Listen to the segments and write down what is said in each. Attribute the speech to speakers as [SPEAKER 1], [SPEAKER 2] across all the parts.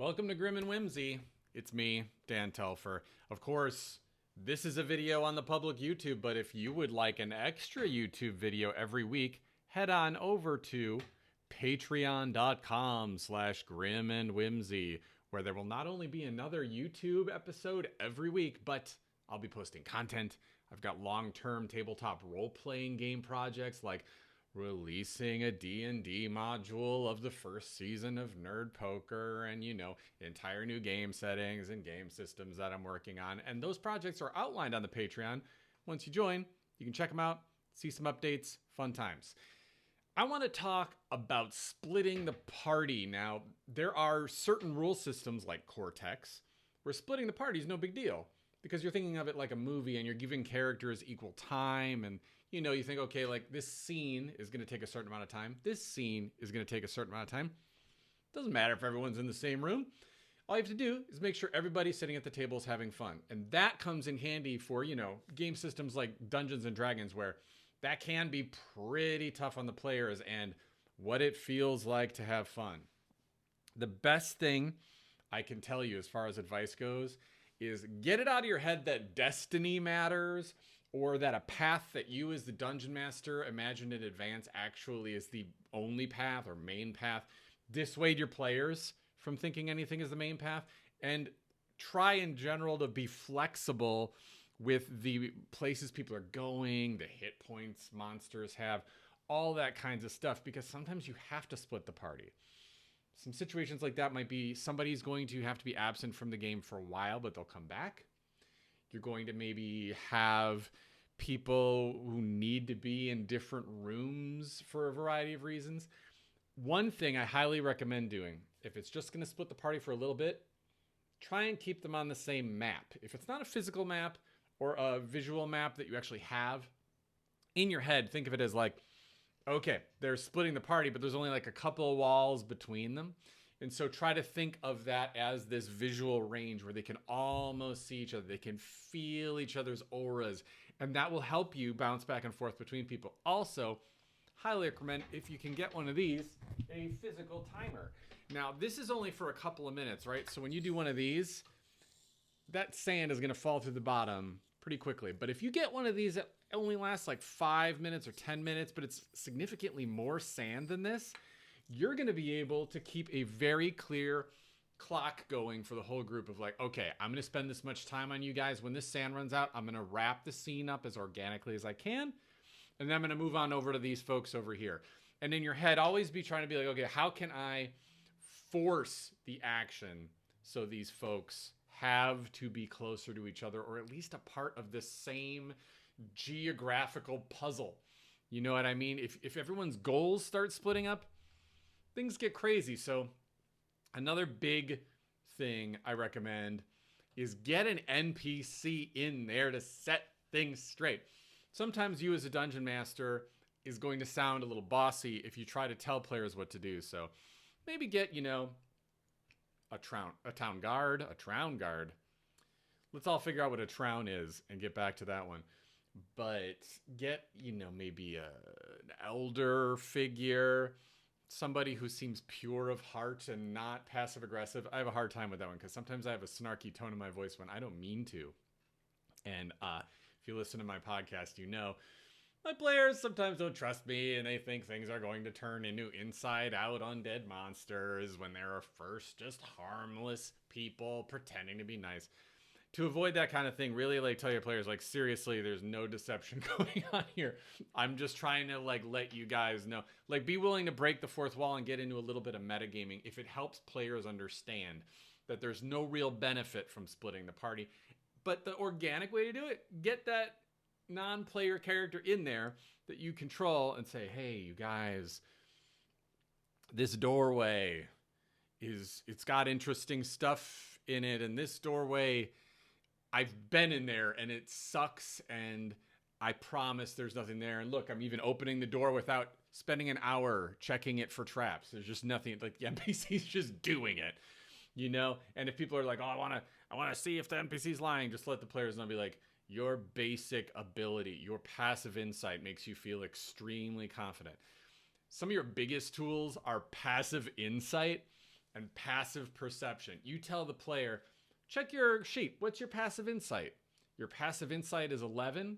[SPEAKER 1] Welcome to Grim and Whimsy. It's me, Dan Telfer. Of course, this is a video on the public YouTube, but if you would like an extra YouTube video every week, head on over to patreon.com/grimandwhimsy, where there will not only be another YouTube episode every week, but I'll be posting content. I've got long-term tabletop role-playing game projects like releasing a D&D module of the first season of Nerd Poker and, entire new game settings and game systems that I'm working on. And those projects are outlined on the Patreon. Once you join, you can check them out, see some updates, fun times. I want to talk about splitting the party. Now, there are certain rule systems like Cortex where splitting the party is no big deal because you're thinking of it like a movie and you're giving characters equal time and you think, okay, like this scene is going to take a certain amount of time. This scene is going to take a certain amount of time. Doesn't matter if everyone's in the same room. All you have to do is make sure everybody sitting at the table is having fun. And that comes in handy for, game systems like Dungeons and Dragons, where that can be pretty tough on the players and what it feels like to have fun. The best thing I can tell you as far as advice goes is get it out of your head that destiny matters, or that a path that you as the dungeon master imagined in advance actually is the only path or main path. Dissuade your players from thinking anything is the main path, and try in general to be flexible with the places people are going, the hit points monsters have, all that kinds of stuff, because sometimes you have to split the party. Some situations like that might be somebody's going to have to be absent from the game for a while, but they'll come back. You're going to maybe have people who need to be in different rooms for a variety of reasons. One thing I highly recommend doing, if it's just going to split the party for a little bit, try and keep them on the same map. If it's not a physical map or a visual map that you actually have in your head, think of it as like, okay, they're splitting the party, but there's only like a couple of walls between them. And so try to think of that as this visual range where they can almost see each other. They can feel each other's auras. And that will help you bounce back and forth between people. Also, highly recommend, if you can get one of these, a physical timer. Now, this is only for a couple of minutes, right? So when you do one of these, that sand is going to fall through the bottom pretty quickly. But if you get one of these that only lasts like 5 minutes or 10 minutes, but it's significantly more sand than this, you're going to be able to keep a very clear clock going for the whole group of like, okay, I'm going to spend this much time on you guys. When this sand runs out, I'm going to wrap the scene up as organically as I can. And then I'm going to move on over to these folks over here. And in your head, always be trying to be like, okay, how can I force the action so these folks have to be closer to each other, or at least a part of the same geographical puzzle? You know what I mean? If everyone's goals start splitting up, things get crazy. So another big thing I recommend is get an NPC in there to set things straight. Sometimes you as a dungeon master is going to sound a little bossy if you try to tell players what to do. So maybe get, a town guard. Let's all figure out what a troun is and get back to that one. But get, maybe an elder figure, somebody who seems pure of heart and not passive aggressive. I have a hard time with that one because sometimes I have a snarky tone in my voice when I don't mean to. And if you listen to my podcast, my players sometimes don't trust me and they think things are going to turn into inside out undead monsters when they're first just harmless people pretending to be nice. To avoid that kind of thing, really tell your players, seriously, there's no deception going on here. I'm just trying to let you guys know. Be willing to break the fourth wall and get into a little bit of metagaming if it helps players understand that there's no real benefit from splitting the party. But the organic way to do it, get that non-player character in there that you control and say, hey, you guys, this doorway it's got interesting stuff in it, and this doorway, I've been in there and it sucks, and I promise there's nothing there. And look, I'm even opening the door without spending an hour checking it for traps. There's just nothing. The NPC's just doing it, And if people are like, oh, I want to see if the NPC's lying, just let the players know. Be like, your basic ability, your passive insight makes you feel extremely confident. Some of your biggest tools are passive insight and passive perception. You tell the player, check your sheet. What's your passive insight? Your passive insight is 11.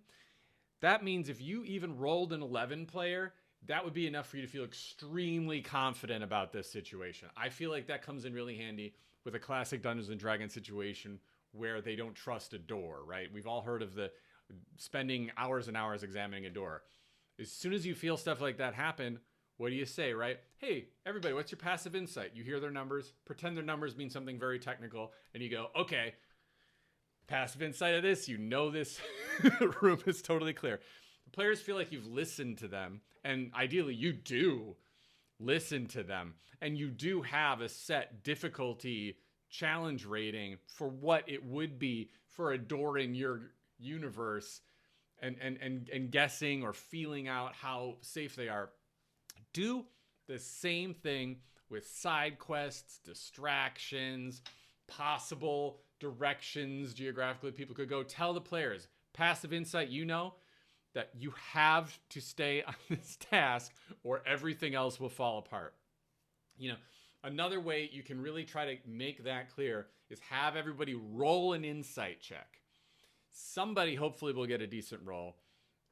[SPEAKER 1] That means if you even rolled an 11 player, that would be enough for you to feel extremely confident about this situation. I feel like that comes in really handy with a classic Dungeons and Dragons situation where they don't trust a door, right? We've all heard of the spending hours and hours examining a door. As soon as you feel stuff like that happen, what do you say, right? Hey, everybody, what's your passive insight? You hear their numbers, pretend their numbers mean something very technical, and you go, okay, passive insight of this, you know this room is totally clear. The players feel like you've listened to them, and ideally you do listen to them, and you do have a set difficulty challenge rating for what it would be for a door in your universe, and guessing or feeling out how safe they are. Do the same thing with side quests, distractions, possible directions geographically people could go. Tell the players, passive insight, you know that you have to stay on this task or everything else will fall apart. You know, another way you can really try to make that clear is have everybody roll an insight check. Somebody hopefully will get a decent roll.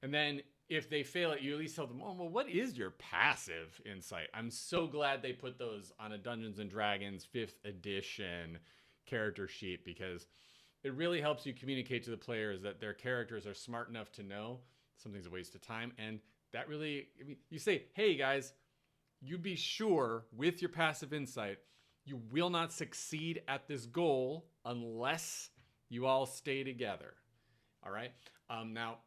[SPEAKER 1] And then if they fail it, you at least tell them, oh, well, what is your passive insight? I'm so glad they put those on a Dungeons & Dragons 5th edition character sheet, because it really helps you communicate to the players that their characters are smart enough to know something's a waste of time. And that really, I mean, you say, hey guys, you be sure with your passive insight, you will not succeed at this goal unless you all stay together. All right. Now,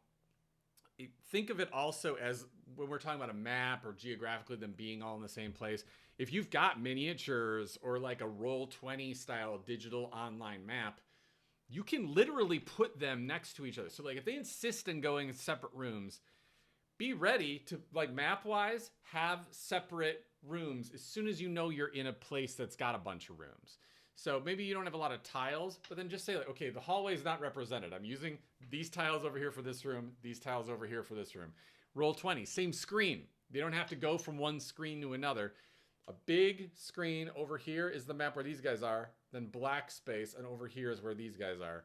[SPEAKER 1] think of it also as when we're talking about a map or geographically them being all in the same place. If you've got miniatures or like a Roll20 style digital online map, you can literally put them next to each other. So like if they insist on going in separate rooms, be ready to, like, map wise, have separate rooms as soon as you know you're in a place that's got a bunch of rooms. So maybe you don't have a lot of tiles, but then just say, like, okay, the hallway is not represented. I'm using these tiles over here for this room, these tiles over here for this room. Roll20, same screen. They don't have to go from one screen to another. A big screen over here is the map where these guys are, then black space, and over here is where these guys are.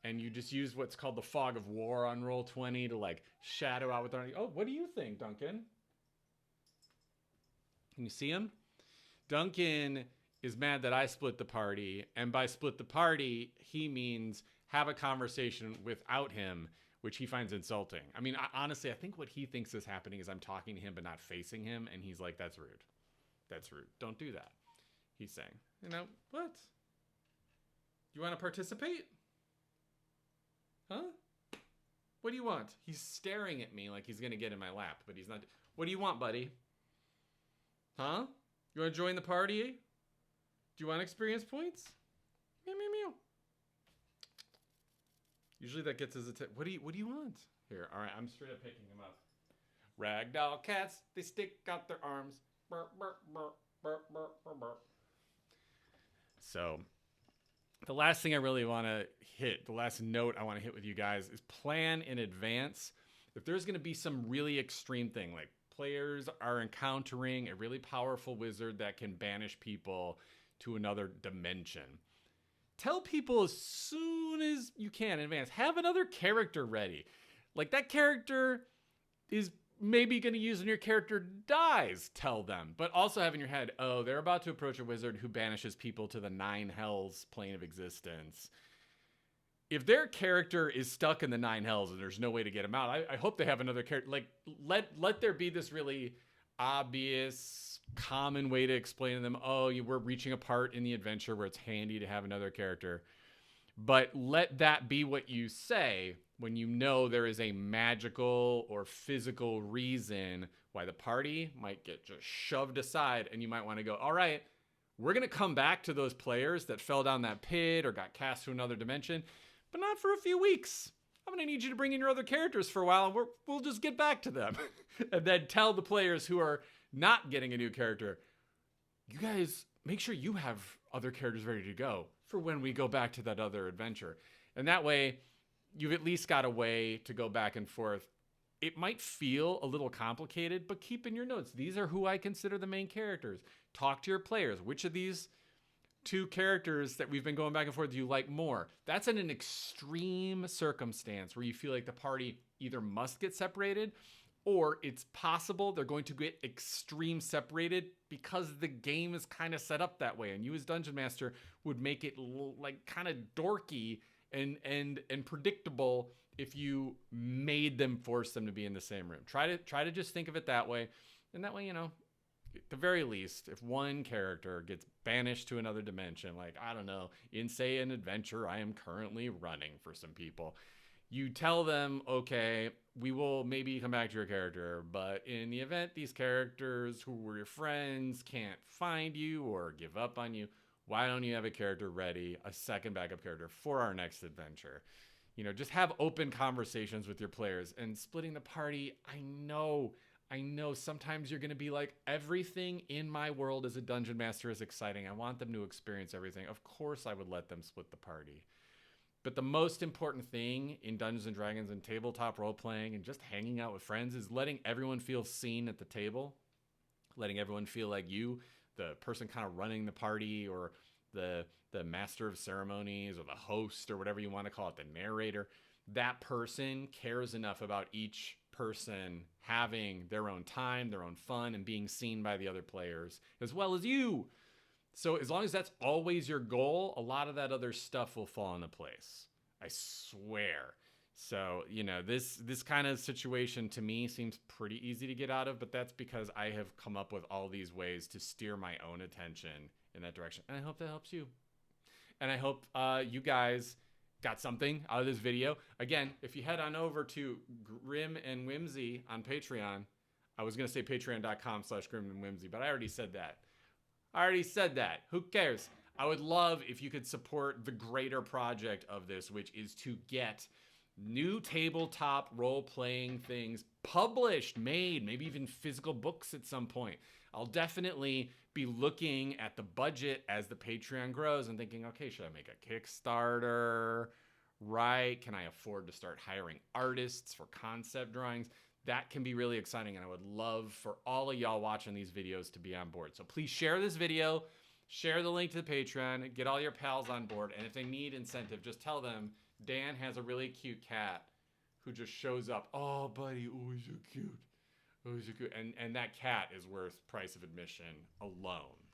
[SPEAKER 1] And you just use what's called the fog of war on Roll20 to, like, shadow out with their... Oh, what do you think, Duncan? Can you see him? Duncan is mad that I split the party, and by split the party, he means have a conversation without him, which he finds insulting. I mean, honestly, I think what he thinks is happening is I'm talking to him but not facing him, and he's like, that's rude. That's rude. Don't do that. He's saying, you know, what? You want to participate? Huh? What do you want? He's staring at me like he's going to get in my lap, but he's not. What do you want, buddy? Huh? You want to join the party? Do you want experience points? Meow, meow, meow. Usually that gets his attention. What do you want? Here, all right, I'm straight up picking him up. Ragdoll cats, they stick out their arms. Burp, burp, burp, burp, burp, burp, burp. So, the last thing I really want to hit, the last note I want to hit with you guys is plan in advance. If there's going to be some really extreme thing, like players are encountering a really powerful wizard that can banish people to another dimension, tell people as soon as you can in advance. Have another character ready. Like, that character is maybe going to use when your character dies, tell them. But also have in your head, oh, they're about to approach a wizard who banishes people to the 9 hells plane of existence. If their character is stuck in the 9 hells and there's no way to get him out, I hope they have another character. Like, let there be this really obvious, common way to explain to them, oh, we're reaching a part in the adventure where it's handy to have another character. But let that be what you say when you know there is a magical or physical reason why the party might get just shoved aside, and you might want to go, all right, we're going to come back to those players that fell down that pit or got cast to another dimension, but not for a few weeks. I'm going to need you to bring in your other characters for a while, and we'll just get back to them. And then tell the players who are not getting a new character, you guys make sure you have other characters ready to go for when we go back to that other adventure. And that way, you've at least got a way to go back and forth. It might feel a little complicated, but keep in your notes, these are who I consider the main characters. Talk to your players. Which of these two characters that we've been going back and forth you like more. That's in an extreme circumstance where you feel like the party either must get separated or it's possible they're going to get extreme separated because the game is kind of set up that way, and you as dungeon master would make it like kind of dorky and predictable if you made them force them to be in the same room. Try to just think of it that way, and that way, you know, at the very least, if one character gets banished to another dimension, like, I don't know, in say an adventure I am currently running for some people, you tell them, okay, we will maybe come back to your character, but in the event these characters who were your friends can't find you or give up on you, why don't you have a character ready, a second backup character for our next adventure? You know, just have open conversations with your players. And splitting the party, I know sometimes you're going to be like, everything in my world as a dungeon master is exciting. I want them to experience everything. Of course I would let them split the party. But the most important thing in Dungeons and Dragons and tabletop role playing and just hanging out with friends is letting everyone feel seen at the table, letting everyone feel like you, the person kind of running the party, or the master of ceremonies, or the host, or whatever you want to call it, the narrator, that person cares enough about each person having their own time, their own fun, and being seen by the other players as well as you. So as long as that's always your goal, a lot of that other stuff will fall into place. I swear. So, you know, this kind of situation to me seems pretty easy to get out of, but that's because I have come up with all these ways to steer my own attention in that direction. And I hope that helps you. And I hope you guys got something out of this video. Again, if you head on over to Grim and Whimsy on Patreon, I was going to say patreon.com/Grim and Whimsy, but I already said that. Who cares? I would love if you could support the greater project of this, which is to get new tabletop role-playing things published, made, maybe even physical books at some point. I'll definitely be looking at the budget as the Patreon grows and thinking, okay, should I make a Kickstarter? Right? Can I afford to start hiring artists for concept drawings? That can be really exciting, and I would love for all of y'all watching these videos to be on board. So please share this video, share the link to the Patreon, get all your pals on board, and if they need incentive, just tell them Dan has a really cute cat who just shows up. Oh, buddy, oh, he's so cute. Oh, he's so cute. And that cat is worth price of admission alone.